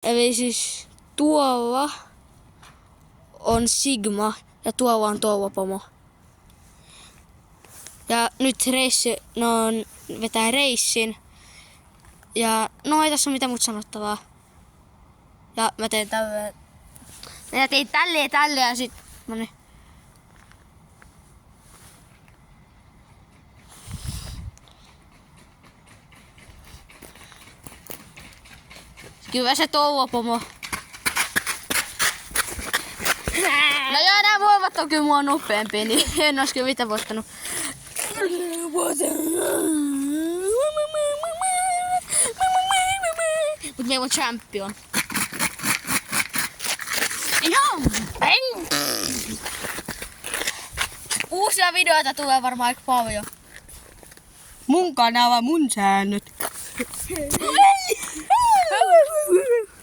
Eli siis tuolla on Sigma ja tuolla on Touvapomo. Ja nyt vetää reissin. Ja no ei tässä ole mitään muuta sanottavaa. Ja mä teen tälleen. Mä tein tälleen ja sit noniin. Kyllä se Touvapomo. No joo, nää voivat on kyllä mua nopeampia, niin en ois kyllä mitään voittanut. Mut meillä on champion. Uusia videoita tulee varmaan aika paljon. Mun kanava, mun säännöt.